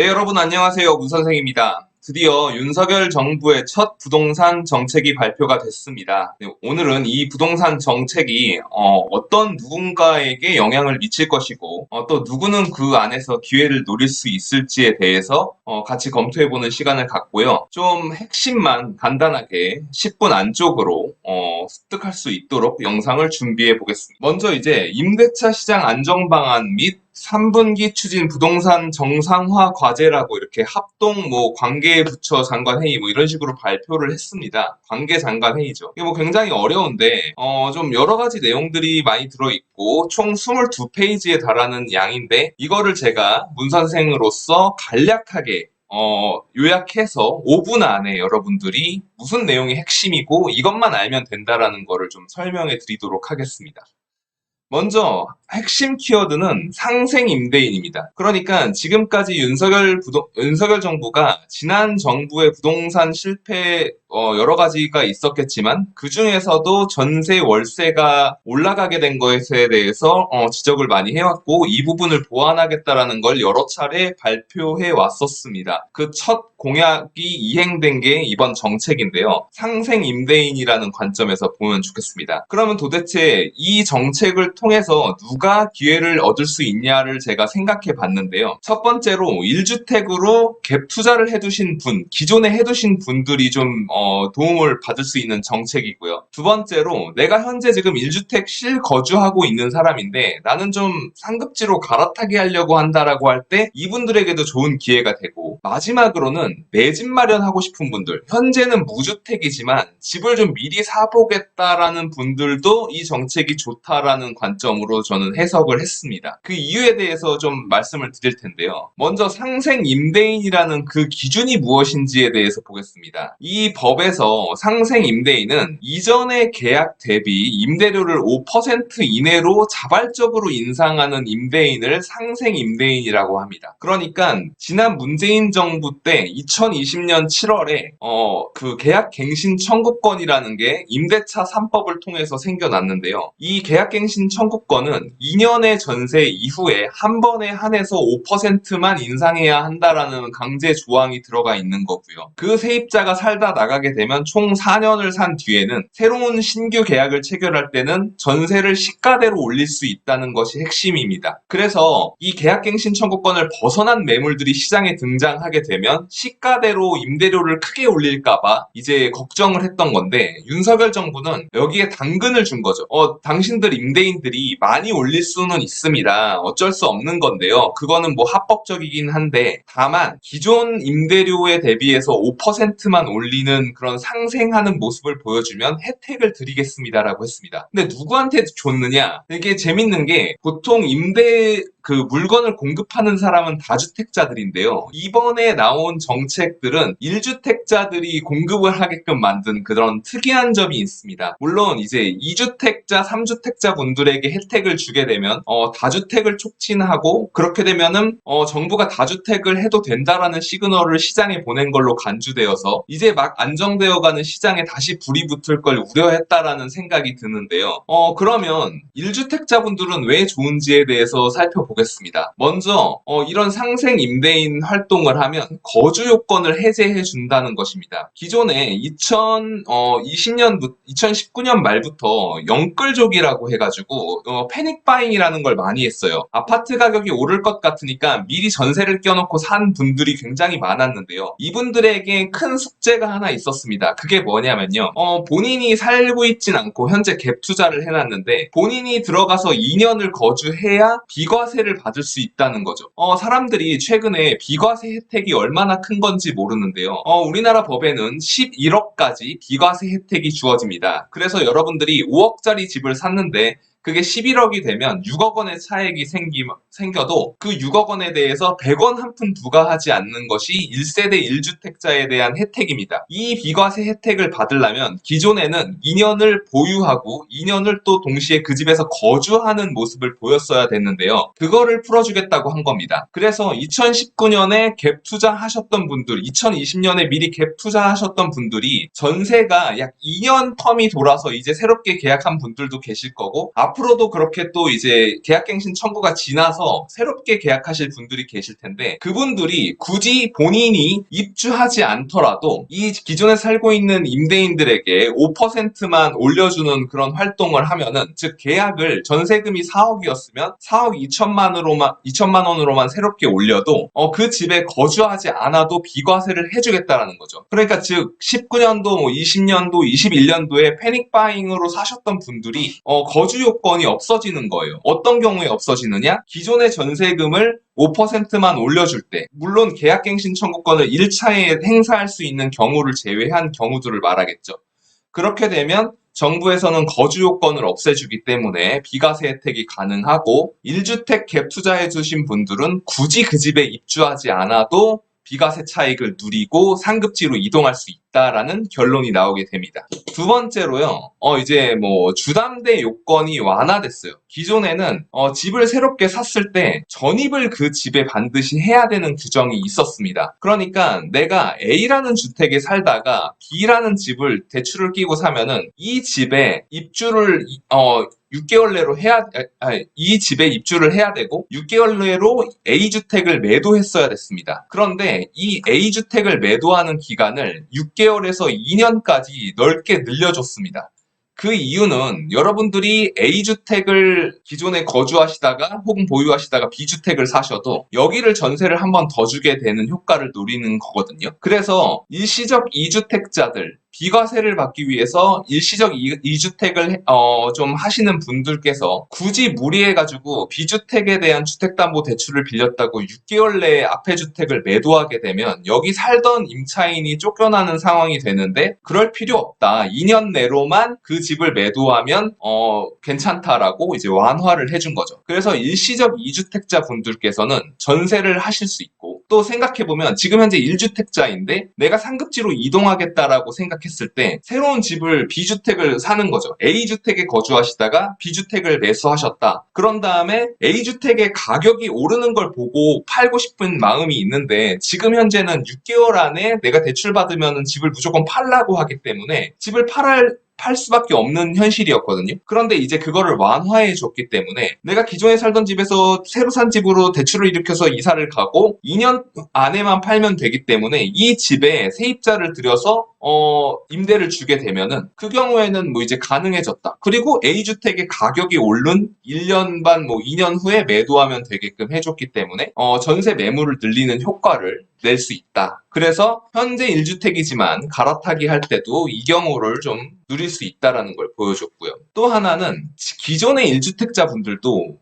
네, 여러분 안녕하세요. 문선생입니다. 드디어 윤석열 정부의 첫 부동산 정책이 발표가 됐습니다. 네, 오늘은 이 부동산 정책이 어떤 누군가에게 영향을 미칠 것이고 또 누구는 그 안에서 기회를 노릴 수 있을지에 대해서 같이 검토해보는 시간을 갖고요. 좀 핵심만 간단하게 10분 안쪽으로 습득할 수 있도록 영상을 준비해 보겠습니다. 먼저 이제 임대차 시장 안정 방안 및 3분기 추진 부동산 정상화 과제라고 이렇게 합동 관계부처 장관 회의 이런 식으로 발표를 했습니다. 관계 장관 회의죠. 이게 굉장히 어려운데 좀 여러 가지 내용들이 많이 들어 있고 총 22페이지에 달하는 양인데 이거를 제가 문 선생으로서 간략하게 요약해서 5분 안에 여러분들이 무슨 내용이 핵심이고 이것만 알면 된다라는 거를 좀 설명해 드리도록 하겠습니다. 먼저 핵심 키워드는 상생 임대인입니다. 그러니까 지금까지 윤석열 정부가 지난 정부의 부동산 실패 여러 가지가 있었겠지만 그 중에서도 전세 월세가 올라가게 된 것에 대해서 지적을 많이 해왔고 이 부분을 보완하겠다라는 걸 여러 차례 발표해 왔었습니다. 그 첫 공약이 이행된 게 이번 정책인데요. 상생 임대인이라는 관점에서 보면 좋겠습니다. 그러면 도대체 이 정책을 통해서 누가 기회를 얻을 수 있냐를 제가 생각해 봤는데요. 첫 번째로 1주택으로 갭 투자를 해두신 분, 기존에 해두신 분들이 좀 도움을 받을 수 있는 정책이고요. 두 번째로 내가 현재 지금 1주택 실거주하고 있는 사람인데 나는 좀 상급지로 갈아타게 하려고 한다라고 할 때 이분들에게도 좋은 기회가 되고, 마지막으로는 내 집 마련하고 싶은 분들, 현재는 무주택이지만 집을 좀 미리 사보겠다라는 분들도 이 정책이 좋다라는 관점으로 저는 해석을 했습니다. 그 이유에 대해서 좀 말씀을 드릴 텐데요. 먼저 상생 임대인이라는 그 기준이 무엇인지에 대해서 보겠습니다. 이 법에서 상생 임대인은 이전의 계약 대비 임대료를 5% 이내로 자발적으로 인상하는 임대인을 상생 임대인이라고 합니다. 그러니까 지난 문재인 정부 때 2020년 7월에 그 계약갱신 청구권이라는 게 임대차 3법을 통해서 생겨났는데요. 이 계약갱신 청구권은 2년의 전세 이후에 한 번에 한해서 5%만 인상해야 한다라는 강제 조항이 들어가 있는 거고요. 그 세입자가 살다 나가게 되면 총 4년을 산 뒤에는 새로운 신규 계약을 체결할 때는 전세를 시가대로 올릴 수 있다는 것이 핵심입니다. 그래서 이 계약갱신 청구권을 벗어난 매물들이 시장에 등장하게 되면 시가대로 임대료를 크게 올릴까봐 이제 걱정을 했던 건데, 윤석열 정부는 여기에 당근을 준 거죠. 당신들 임대인들이 많이 올릴 수는 있습니다. 어쩔 수 없는 건데요. 그거는 합법적이긴 한데, 다만 기존 임대료에 대비해서 5%만 올리는 그런 상생하는 모습을 보여주면 혜택을 드리겠습니다라고 했습니다. 근데 누구한테 줬느냐? 이게 재밌는 게, 보통 물건을 공급하는 사람은 다주택자들인데요. 이번에 나온 정책들은 1주택자들이 공급을 하게끔 만든 그런 특이한 점이 있습니다. 물론 이제 2주택자, 3주택자 분들에게 혜택을 주게 되면 다주택을 촉진하고, 그렇게 되면은 정부가 다주택을 해도 된다라는 시그널을 시장에 보낸 걸로 간주되어서 이제 막 안정되어가는 시장에 다시 불이 붙을 걸 우려했다라는 생각이 드는데요. 그러면 1주택자 분들은 왜 좋은지에 대해서 살펴보겠습니다. 먼저 이런 상생 임대인 활동을 하면 거주 요건을 해제해 준다는 것입니다. 기존에 2019년 말부터 영끌족이라고 해가지고 패닉바잉이라는 걸 많이 했어요. 아파트 가격이 오를 것 같으니까 미리 전세를 껴놓고 산 분들이 굉장히 많았는데요. 이분들에게 큰 숙제가 하나 있었습니다. 그게 뭐냐면요. 본인이 살고 있진 않고 현재 갭 투자를 해놨는데 본인이 들어가서 2년을 거주해야 비과세를 받을 수 있다는 거죠. 사람들이 최근에 비과세 혜택이 얼마나 큰 건지 모르는데요. 우리나라 법에는 11억까지 비과세 혜택이 주어집니다. 그래서 여러분들이 5억짜리 집을 샀는데 그게 11억이 되면 6억 원의 차액이 생겨도 그 6억 원에 대해서 100원 한 푼 부과하지 않는 것이 1세대 1주택자에 대한 혜택입니다. 이 비과세 혜택을 받으려면 기존에는 2년을 보유하고 2년을 또 동시에 그 집에서 거주하는 모습을 보였어야 됐는데요. 그거를 풀어주겠다고 한 겁니다. 그래서 2019년에 갭 투자하셨던 분들, 2020년에 미리 갭 투자하셨던 분들이 전세가 약 2년 텀이 돌아서 이제 새롭게 계약한 분들도 계실 거고, 앞으로도 그렇게 또 이제 계약갱신 청구가 지나서 새롭게 계약하실 분들이 계실 텐데 그분들이 굳이 본인이 입주하지 않더라도 이 기존에 살고 있는 임대인들에게 5%만 올려주는 그런 활동을 하면은 즉 계약을 전세금이 4억이었으면 4억 2천만 원으로만 새롭게 올려도 그 집에 거주하지 않아도 비과세를 해주겠다라는 거죠. 그러니까 즉 19년도, 뭐 20년도, 21년도에 패닉바잉으로 사셨던 분들이 거주 요건이 없어지는 거예요. 어떤 경우에 없어지느냐? 기존의 전세금을 5%만 올려줄 때, 물론 계약갱신 청구권을 1차에 행사할 수 있는 경우를 제외한 경우들을 말하겠죠. 그렇게 되면 정부에서는 거주 요건을 없애주기 때문에 비과세 혜택이 가능하고 1주택 갭 투자해 주신 분들은 굳이 그 집에 입주하지 않아도 비과세 차익을 누리고 상급지로 이동할 수 있다라는 결론이 나오게 됩니다. 두 번째로요, 이제 뭐 주담대 요건이 완화됐어요. 기존에는 집을 새롭게 샀을 때 전입을 그 집에 반드시 해야 되는 규정이 있었습니다. 그러니까 내가 A라는 주택에 살다가 B라는 집을 대출을 끼고 사면은 이 집에 입주를 6개월 내로 이 집에 입주를 해야 되고 6개월 내로 A주택을 매도했어야 됐습니다. 그런데 이 A주택을 매도하는 기간을 6개월에서 2년까지 넓게 늘려줬습니다. 그 이유는 여러분들이 A주택을 기존에 거주하시다가 혹은 보유하시다가 B주택을 사셔도 여기를 전세를 한 번 더 주게 되는 효과를 노리는 거거든요. 그래서 일시적 2주택자들 비과세를 받기 위해서 일시적 2주택을 좀 하시는 분들께서 굳이 무리해가지고 B주택에 대한 주택담보대출을 빌렸다고 6개월 내에 앞에 주택을 매도하게 되면 여기 살던 임차인이 쫓겨나는 상황이 되는데 그럴 필요 없다. 2년 내로만 그 집을 매도하면 괜찮다라고 이제 완화를 해준 거죠. 그래서 일시적 2주택자 분들께서는 전세를 하실 수 있고 또 생각해보면 지금 현재 1주택자인데 내가 상급지로 이동하겠다라고 생각했을 때 새로운 집을 B주택을 사는 거죠. A주택에 거주하시다가 B주택을 매수하셨다. 그런 다음에 A주택의 가격이 오르는 걸 보고 팔고 싶은 마음이 있는데 지금 현재는 6개월 안에 내가 대출받으면 집을 무조건 팔라고 하기 때문에 집을 팔 수밖에 없는 현실이었거든요. 그런데 이제 그거를 완화해 줬기 때문에 내가 기존에 살던 집에서 새로 산 집으로 대출을 일으켜서 이사를 가고 2년 안에만 팔면 되기 때문에 이 집에 세입자를 들여서 임대를 주게 되면은 그 경우에는 뭐 이제 가능해졌다. 그리고 A주택의 가격이 오른 1년 반, 뭐 2년 후에 매도하면 되게끔 해줬기 때문에 전세 매물을 늘리는 효과를 낼 수 있다. 그래서 현재 1주택이지만 갈아타기 할 때도 이 경우를 좀 누릴 수 있다라는 걸 보여줬고요. 또 하나는 기존의 1주택자 분들도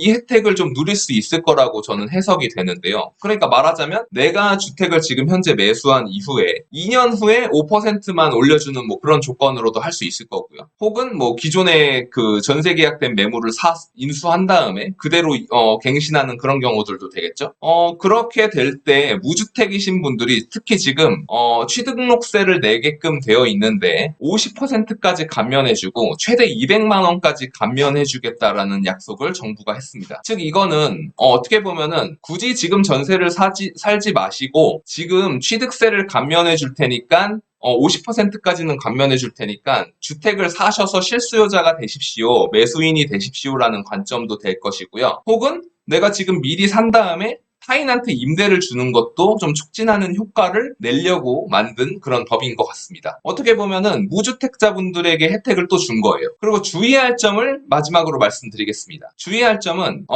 이 혜택을 좀 누릴 수 있을 거라고 저는 해석이 되는데요. 그러니까 말하자면 내가 주택을 지금 현재 매수한 이후에 2년 후에 5%만 올려주는 뭐 그런 조건으로도 할 수 있을 거고요. 혹은 뭐 기존에 그 전세 계약된 매물을 인수한 다음에 그대로 갱신하는 그런 경우들도 되겠죠. 그렇게 될 때 무주택이신 분들이 특히 지금 취등록세를 내게끔 되어 있는데 50%까지 감면해주고 최대 200만 원까지 감면해주겠다라는 약속을 정부가 했습니다. 즉 이거는 어떻게 보면은 굳이 지금 전세를 살지 마시고 지금 취득세를 감면해 줄 테니까 50%까지는 감면해 줄 테니까 주택을 사셔서 실수요자가 되십시오. 매수인이 되십시오라는 관점도 될 것이고요. 혹은 내가 지금 미리 산 다음에 타인한테 임대를 주는 것도 좀 촉진하는 효과를 내려고 만든 그런 법인 것 같습니다. 어떻게 보면은 무주택자분들에게 혜택을 또 준 거예요. 그리고 주의할 점을 마지막으로 말씀드리겠습니다. 주의할 점은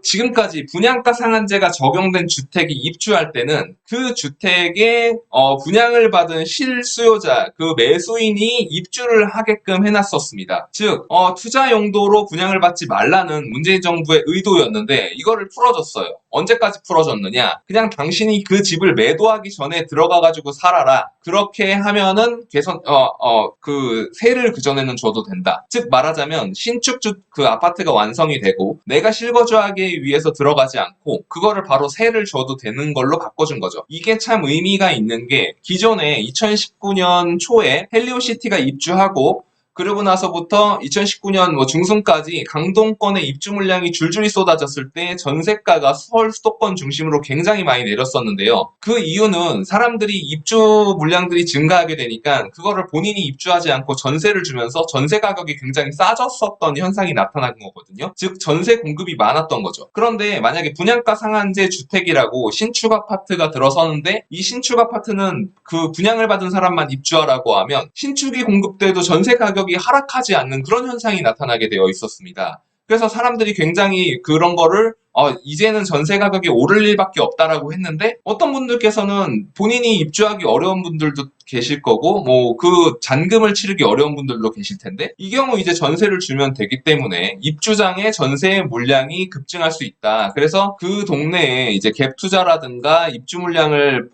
지금까지 분양가 상한제가 적용된 주택이 입주할 때는 그 주택에 분양을 받은 실수요자, 그 매수인이 입주를 하게끔 해놨었습니다. 즉 투자 용도로 분양을 받지 말라는 문재인 정부의 의도였는데 이거를 풀어줬어요. 언제까지 풀어줬느냐? 그냥 당신이 그 집을 매도하기 전에 들어가가지고 살아라. 그렇게 하면은 그 세를 그 전에는 줘도 된다. 즉 말하자면 신축 그 아파트가 완성이 되고 내가 실거주하기 위해서 들어가지 않고 그거를 바로 세를 줘도 되는 걸로 바꿔준 거죠. 이게 참 의미가 있는 게 기존에 2019년 초에 헬리오시티가 입주하고 그러고 나서부터 2019년 중순까지 강동권의 입주 물량이 줄줄이 쏟아졌을 때 전세가가 서울 수도권 중심으로 굉장히 많이 내렸었는데요. 그 이유는 사람들이 입주 물량들이 증가하게 되니까 그거를 본인이 입주하지 않고 전세를 주면서 전세 가격이 굉장히 싸졌었던 현상이 나타난 거거든요. 즉 전세 공급이 많았던 거죠. 그런데 만약에 분양가 상한제 주택이라고 신축 아파트가 들어서는데 이 신축 아파트는 그 분양을 받은 사람만 입주하라고 하면 신축이 공급돼도 전세 가격이 하락하지 않는 그런 현상이 나타나게 되어 있었습니다. 그래서 사람들이 굉장히 그런 거를 이제는 전세 가격이 오를 일밖에 없다라고 했는데 어떤 분들께서는 본인이 입주하기 어려운 분들도 계실 거고 그 잔금을 치르기 어려운 분들도 계실 텐데 이 경우 이제 전세를 주면 되기 때문에 입주장의 전세 물량이 급증할 수 있다. 그래서 그 동네에 이제 갭 투자라든가 입주 물량을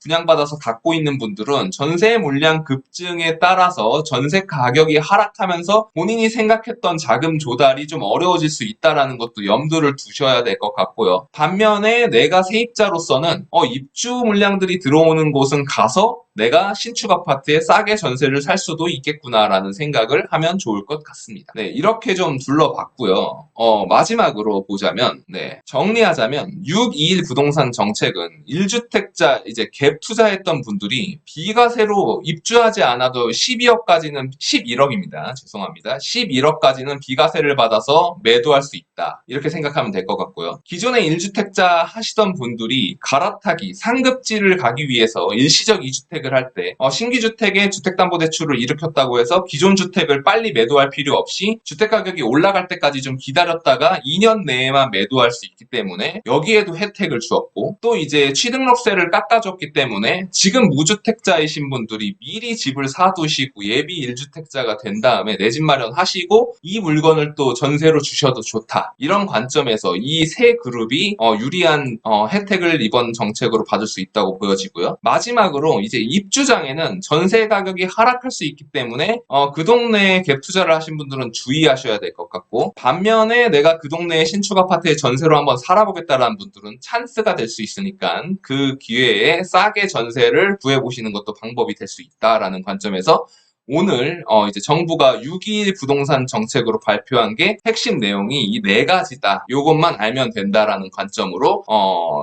분양받아서 갖고 있는 분들은 전세 물량 급증에 따라서 전세 가격이 하락하면서 본인이 생각했던 자금 조달이 좀 어려워질 수 있다라는 것도 염두를 두셔야 될 것 같고요. 반면에 내가 세입자로서는 입주 물량들이 들어오는 곳은 가서 내가 신축 아파트에 싸게 전세를 살 수도 있겠구나라는 생각을 하면 좋을 것 같습니다. 네, 이렇게 좀 둘러봤고요. 마지막으로 보자면, 정리하자면 621 부동산 정책은 1주택자 이제 갭 투자했던 분들이 비과세로 입주하지 않아도 11억입니다. 죄송합니다. 11억까지는 비과세를 받아서 매도할 수 있다. 이렇게 생각하면 될 것 같고요. 기존에 1주택자 하시던 분들이 갈아타기, 상급지를 가기 위해서 일시적 2주택을 할 때 신규 주택에 주택담보대출을 일으켰다고 해서 기존 주택을 빨리 매도할 필요 없이 주택 가격이 올라갈 때까지 좀 기다렸다가 2년 내에만 매도할 수 있기 때문에 여기에도 혜택을 주었고 또 이제 취등록세를 깎아줬기 때문에 지금 무주택자이신 분들이 미리 집을 사두시고 예비 1주택자가 된 다음에 내 집 마련하시고 이 물건을 또 전세로 주셔도 좋다. 이런 관점에서 이 세 그룹이 유리한 혜택을 이번 정책으로 받을 수 있다고 보여지고요. 마지막으로 이제 입주장에는 전세 가격이 하락할 수 있기 때문에 그 동네에 갭 투자를 하신 분들은 주의하셔야 될 것 같고 반면에 내가 그 동네의 신축 아파트에 전세로 한번 살아보겠다라는 분들은 찬스가 될 수 있으니까 그 기회에 싸게 전세를 구해보시는 것도 방법이 될 수 있다라는 관점에서 오늘 이제 정부가 6.21 부동산 정책으로 발표한 게 핵심 내용이 이 네 가지다. 요것만 알면 된다라는 관점으로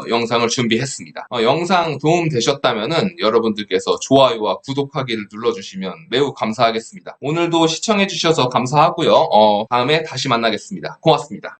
영상을 준비했습니다. 영상 도움 되셨다면은 여러분들께서 좋아요와 구독하기를 눌러주시면 매우 감사하겠습니다. 오늘도 시청해주셔서 감사하고요. 다음에 다시 만나겠습니다. 고맙습니다.